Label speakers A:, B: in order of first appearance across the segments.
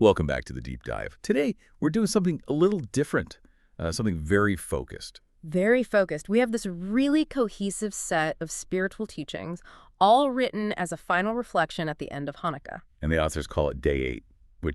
A: Welcome back to the Deep Dive. Today, we're doing something a little different, something very focused.
B: Very focused. We have this really cohesive set of spiritual teachings, all written as a final reflection at the end of Hanukkah.
A: And the authors call it Day 8,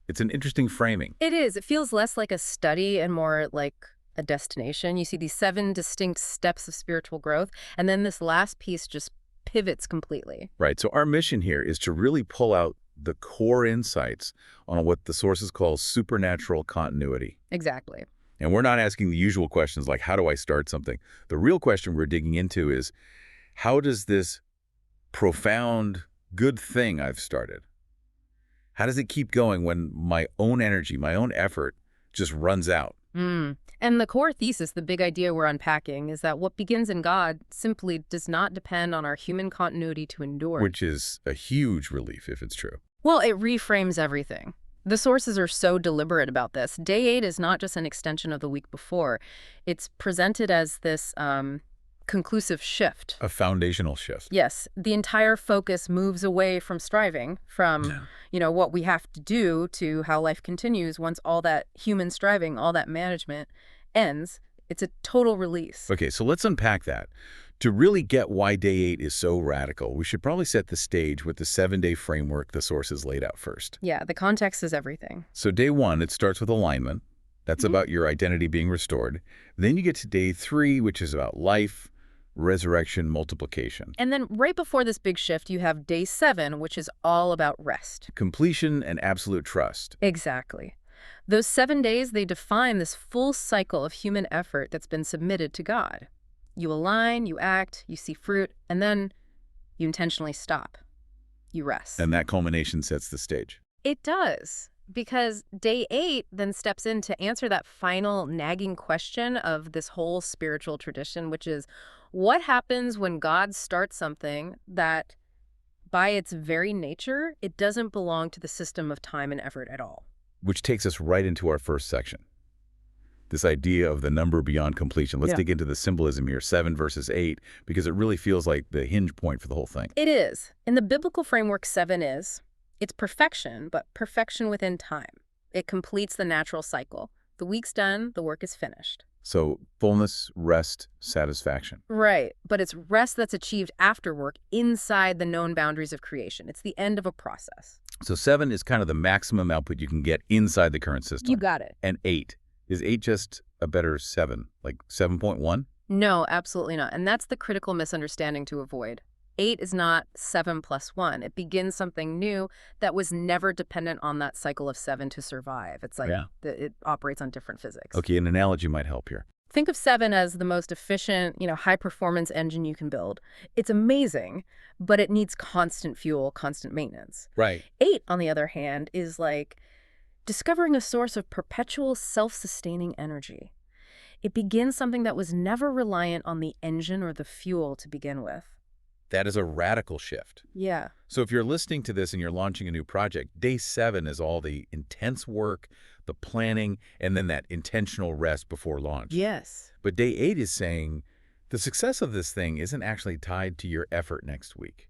A: it's an interesting framing.
B: It is. It feels less like a study and more like a destination. You see these 7 distinct steps of spiritual growth, and then this last piece just pivots completely.
A: Right, so our mission here is to really pull out the core insights on what the sources call supernatural continuity.
B: Exactly.
A: And we're not asking the usual questions like, how do I start something? The real question we're digging into is, how does this profound good thing I've started, how does it keep going when my own energy, my own effort just runs out?
B: And the core thesis, the big idea we're unpacking, is that what begins in God simply does not depend on our human continuity to endure.
A: Which is a huge relief if it's true.
B: Well, it reframes everything. The sources are so deliberate about this. Day 8 is not just an extension of the week before. It's presented as this conclusive shift.
A: A foundational shift.
B: Yes. The entire focus moves away from striving, from, what we have to do to how life continues once all that human striving, all that management ends. It's a total release.
A: Okay, so let's unpack that. To really get why Day 8 is so radical, we should probably set the stage with the 7-day framework the sources laid out first.
B: Yeah, the context is everything.
A: So Day 1, it starts with alignment. That's about your identity being restored. Then you get to Day 3, which is about life, resurrection, multiplication.
B: And then right before this big shift, you have Day 7, which is all about rest.
A: Completion and absolute trust.
B: Exactly. Those 7 days, they define this full cycle of human effort that's been submitted to God. You align, you act, you see fruit, and then you intentionally stop. You rest.
A: And that culmination sets the stage.
B: It does, because Day 8 then steps in to answer that final nagging question of this whole spiritual tradition, which is, what happens when God starts something that, by its very nature, it doesn't belong to the system of time and effort at all?
A: Which takes us right into our first section. This idea of the number beyond completion. Let's dig into the symbolism here, 7 versus 8, because it really feels like the hinge point for the whole thing.
B: It is. In the biblical framework, 7 is, it's perfection, but perfection within time. It completes the natural cycle. The week's done, the work is finished.
A: So fullness, rest, satisfaction.
B: Right, but it's rest that's achieved after work inside the known boundaries of creation. It's the end of a process.
A: So 7 is kind of the maximum output you can get inside the current system.
B: You got it.
A: And 8. Is 8 just a better 7, like 7.1?
B: No, absolutely not. And that's the critical misunderstanding to avoid. 8 is not 7 plus 1. It begins something new that was never dependent on that cycle of 7 to survive. It's like it operates on different physics.
A: Okay, an analogy might help here.
B: Think of 7 as the most efficient, high-performance engine you can build. It's amazing, but it needs constant fuel, constant maintenance.
A: Right.
B: 8, on the other hand, is like discovering a source of perpetual self-sustaining energy. It begins something that was never reliant on the engine or the fuel to begin with.
A: That is a radical shift.
B: Yeah.
A: So if you're listening to this and you're launching a new project, Day 7 is all the intense work, the planning, and then that intentional rest before launch.
B: Yes.
A: But Day 8 is saying the success of this thing isn't actually tied to your effort next week.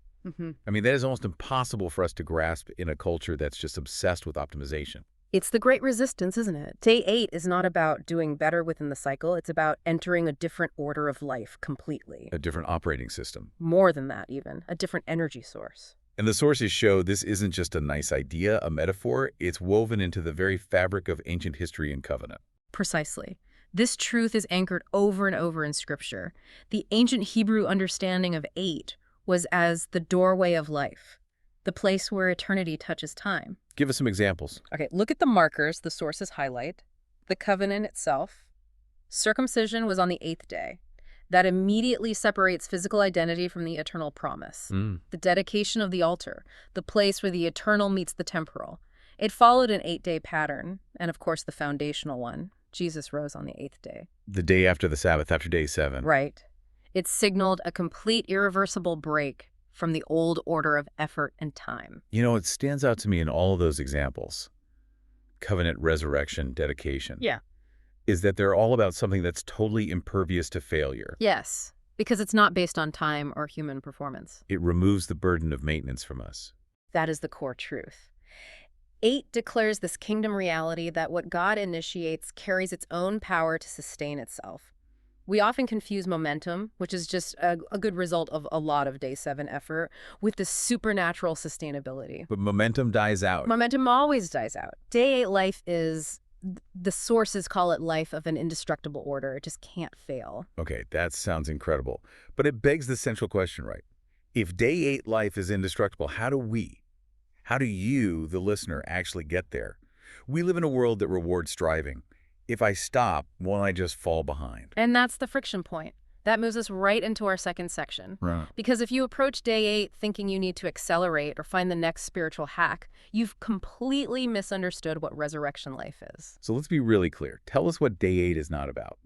A: I mean, that is almost impossible for us to grasp in a culture that's just obsessed with optimization.
B: It's the great resistance, isn't it? Day 8 is not about doing better within the cycle. It's about entering a different order of life completely.
A: A different operating system.
B: More than that, even. A different energy source.
A: And the sources show this isn't just a nice idea, a metaphor. It's woven into the very fabric of ancient history and covenant.
B: Precisely. This truth is anchored over and over in Scripture. The ancient Hebrew understanding of 8 was as the doorway of life, the place where eternity touches time.
A: Give us some examples.
B: Okay, look at the markers the sources highlight. The covenant itself. Circumcision was on the 8th day. That immediately separates physical identity from the eternal promise. The dedication of the altar, the place where the eternal meets the temporal. It followed an 8-day pattern, and of course the foundational one. Jesus rose on the 8th day.
A: The day after the Sabbath, after Day 7.
B: Right. It signaled a complete irreversible break from the old order of effort and time.
A: It stands out to me in all of those examples, covenant, resurrection, dedication, is that they're all about something that's totally impervious to failure.
B: Yes, because it's not based on time or human performance.
A: It removes the burden of maintenance from us.
B: That is the core truth. 8 declares this kingdom reality that what God initiates carries its own power to sustain itself. We often confuse momentum, which is just a good result of a lot of day 7 effort, with the supernatural sustainability.
A: But momentum dies out.
B: Momentum always dies out. Day 8 life is, the sources call it life of an indestructible order. It just can't fail.
A: Okay, that sounds incredible. But it begs the central question, right? If day 8 life is indestructible, how do you, the listener, actually get there? We live in a world that rewards striving. If I stop, won't I just fall behind?
B: And that's the friction point. That moves us right into our second section.
A: Right.
B: Because if you approach day 8 thinking you need to accelerate or find the next spiritual hack, you've completely misunderstood what resurrection life is.
A: So let's be really clear. Tell us what day 8 is not about.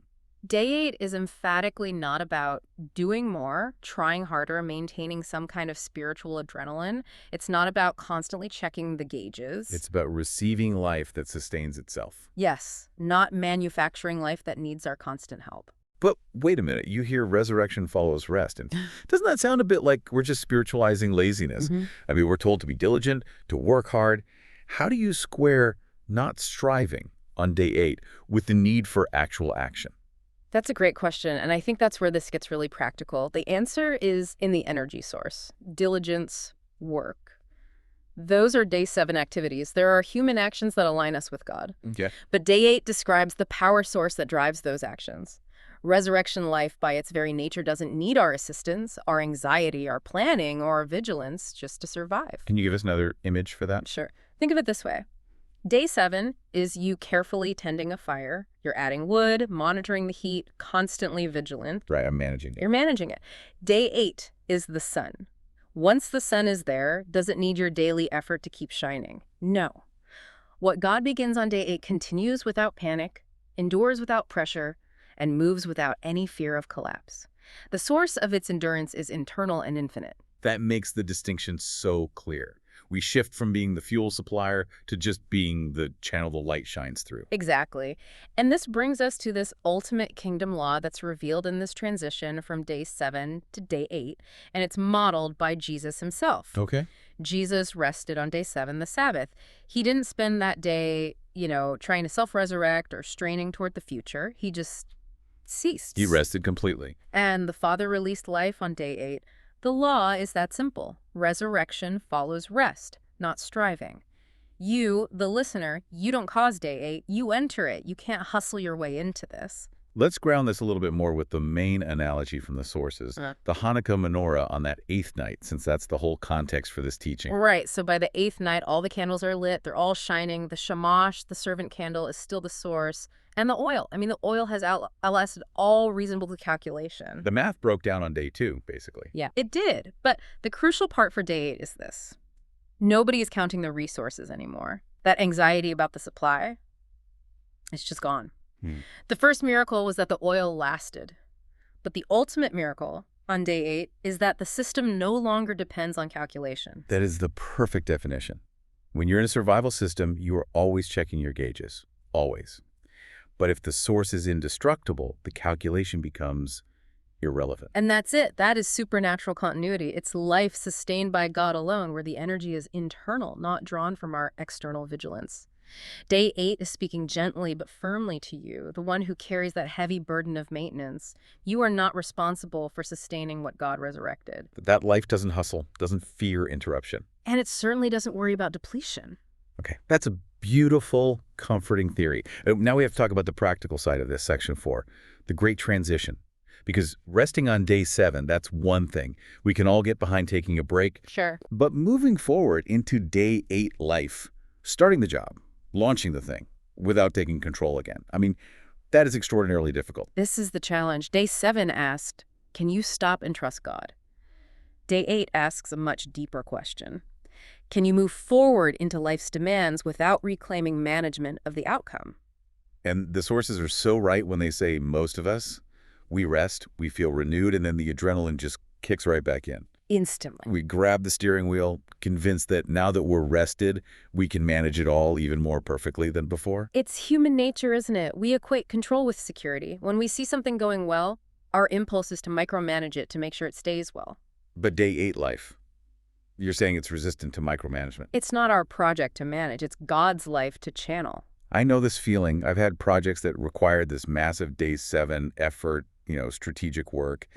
B: Day 8 is emphatically not about doing more, trying harder, maintaining some kind of spiritual adrenaline. It's not about constantly checking the gauges.
A: It's about receiving life that sustains itself.
B: Yes, not manufacturing life that needs our constant help.
A: But wait a minute, you hear resurrection follows rest. And doesn't that sound a bit like we're just spiritualizing laziness? I mean, we're told to be diligent, to work hard. How do you square not striving on day 8 with the need for actual action?
B: That's a great question, and I think that's where this gets really practical. The answer is in the energy source: diligence, work. Those are day 7 activities. There are human actions that align us with God.
A: Okay.
B: But day 8 describes the power source that drives those actions. Resurrection life, by its very nature, doesn't need our assistance, our anxiety, our planning, or our vigilance just to survive.
A: Can you give us another image for that?
B: Sure. Think of it this way. Day 7 is you carefully tending a fire. You're adding wood, monitoring the heat, constantly vigilant.
A: Right, I'm managing it.
B: You're managing it. Day 8 is the sun. Once the sun is there, does it need your daily effort to keep shining? No. What God begins on day 8 continues without panic, endures without pressure, and moves without any fear of collapse. The source of its endurance is internal and infinite.
A: That makes the distinction so clear. We shift from being the fuel supplier to just being the channel the light shines through.
B: Exactly. And this brings us to this ultimate kingdom law that's revealed in this transition from day 7 to day 8, and it's modeled by Jesus himself.
A: Okay.
B: Jesus rested on day 7, the Sabbath. He didn't spend that day, trying to self-resurrect or straining toward the future. He just ceased.
A: He rested completely.
B: And the Father released life on day 8. The law is that simple. Resurrection follows rest, not striving. You, the listener, you don't cause day 8. You enter it. You can't hustle your way into this.
A: Let's ground this a little bit more with the main analogy from the sources, the Hanukkah menorah on that 8th night, since that's the whole context for this teaching.
B: Right. So by the 8th night, all the candles are lit. They're all shining. The shamash, the servant candle, is still the source. And the oil. I mean, the oil has outlasted all reasonable calculation.
A: The math broke down on day 2, basically.
B: Yeah, it did. But the crucial part for day 8 is this. Nobody is counting the resources anymore. That anxiety about the supply, it's just gone. The first miracle was that the oil lasted. But the ultimate miracle on day 8 is that the system no longer depends on calculation.
A: That is the perfect definition. When you're in a survival system, you are always checking your gauges. Always. But if the source is indestructible, the calculation becomes irrelevant.
B: And that's it. That is supernatural continuity. It's life sustained by God alone, where the energy is internal, not drawn from our external vigilance. Day 8 is speaking gently but firmly to you, the one who carries that heavy burden of maintenance. You are not responsible for sustaining what God resurrected.
A: That life doesn't hustle, doesn't fear interruption.
B: And it certainly doesn't worry about depletion.
A: Okay, that's a beautiful, comforting theory. Now we have to talk about the practical side of this, section 4, the great transition. Because resting on day 7, that's one thing. We can all get behind taking a break.
B: Sure.
A: But moving forward into day 8 life, starting the job, launching the thing without taking control again. I mean, that is extraordinarily difficult.
B: This is the challenge. Day 7 asked, can you stop and trust God? Day 8 asks a much deeper question. Can you move forward into life's demands without reclaiming management of the outcome?
A: And the sources are so right when they say most of us, we rest, we feel renewed, and then the adrenaline just kicks right back in.
B: Instantly.
A: We grab the steering wheel, convinced that now that we're rested, we can manage it all even more perfectly than before.
B: It's human nature, isn't it? We equate control with security. When we see something going well, our impulse is to micromanage it to make sure it stays well.
A: But day 8 life, You're saying it's resistant to micromanagement.
B: It's not our project to manage, it's God's life to channel.
A: I know this feeling. I've had projects that required this massive day 7 effort, strategic work.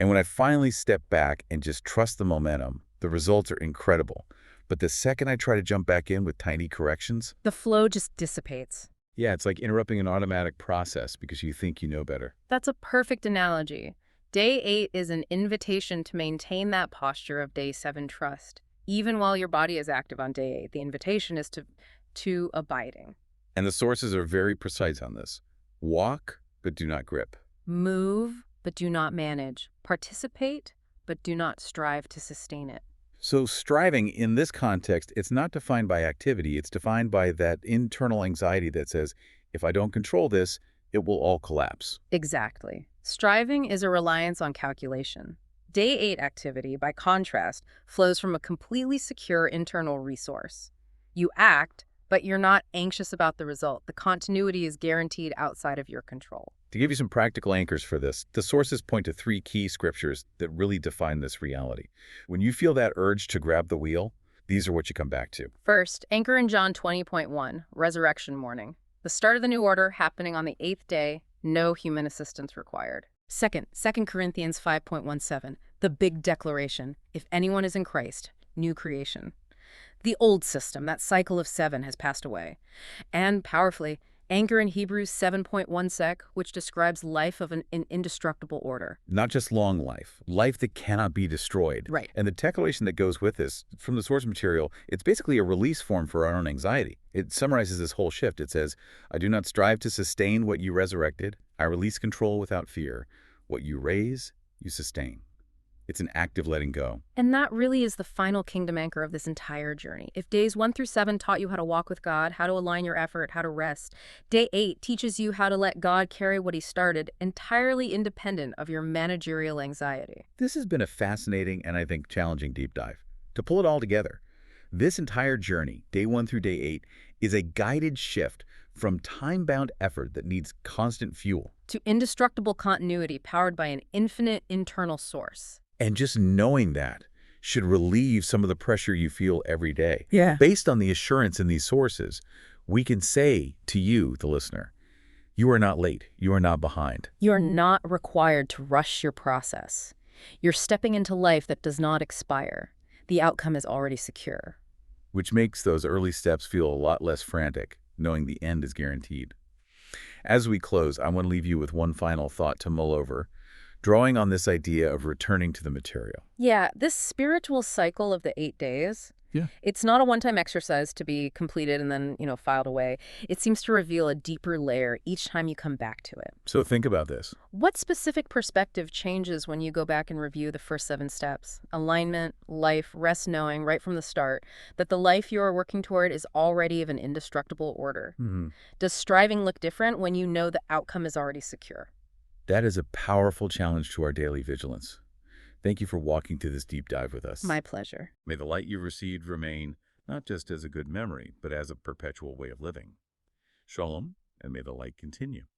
A: And when I finally step back and just trust the momentum, the results are incredible. But the second I try to jump back in with tiny corrections,
B: The flow just dissipates.
A: yeah, it's like interrupting an automatic process because you think you know better.
B: That's a perfect analogy. Day 8 is an invitation to maintain that posture of day 7 trust. Even while your body is active on day 8, the invitation is to abiding.
A: And the sources are very precise on this. Walk, but do not grip.
B: Move, but do not manage. Participate, but do not strive to sustain it.
A: So striving in this context, it's not defined by activity. It's defined by that internal anxiety that says, if I don't control this, it will all collapse.
B: Exactly. Striving is a reliance on calculation. Day 8 activity, by contrast, flows from a completely secure internal resource. You act, but you're not anxious about the result. The continuity is guaranteed outside of your control.
A: To give you some practical anchors for this, the sources point to 3 key scriptures that really define this reality. When you feel that urge to grab the wheel, these are what you come back to.
B: First, anchor in John 20.1, Resurrection Morning. The start of the new order happening on the 8th day, no human assistance required. Second, 2 Corinthians 5.17, the big declaration, if anyone is in Christ, new creation. The old system, that cycle of 7, has passed away. And powerfully, anchor in Hebrews 7.1 sec, which describes life of an indestructible order.
A: Not just long life, life that cannot be destroyed.
B: Right.
A: And the declaration that goes with this, from the source material, it's basically a release form for our own anxiety. It summarizes this whole shift. It says, I do not strive to sustain what you resurrected. I release control without fear. What you raise, you sustain. It's an active letting go.
B: And that really is the final kingdom anchor of this entire journey. If days 1 through 7 taught you how to walk with God, how to align your effort, how to rest, day 8 teaches you how to let God carry what he started, entirely independent of your managerial anxiety.
A: This has been a fascinating and I think challenging deep dive. To pull it all together, this entire journey, day 1 through day 8, is a guided shift from time-bound effort that needs constant fuel
B: to indestructible continuity powered by an infinite internal source.
A: And just knowing that should relieve some of the pressure you feel every day.
B: Yeah.
A: Based on the assurance in these sources, we can say to you, the listener, you are not late. You are not behind.
B: You are not required to rush your process. You're stepping into life that does not expire. The outcome is already secure.
A: Which makes those early steps feel a lot less frantic, knowing the end is guaranteed. As we close, I want to leave you with one final thought to mull over, drawing on this idea of returning to the material.
B: Yeah, this spiritual cycle of the 8 days, it's not a one-time exercise to be completed and then, filed away. It seems to reveal a deeper layer each time you come back to it.
A: So think about this.
B: What specific perspective changes when you go back and review the first 7 steps? Alignment, life, rest, knowing right from the start that the life you are working toward is already of an indestructible order. Does striving look different when you know the outcome is already secure?
A: That is a powerful challenge to our daily vigilance. Thank you for walking through this deep dive with us.
B: My pleasure.
A: May the light you received remain not just as a good memory, but as a perpetual way of living. Shalom, and may the light continue.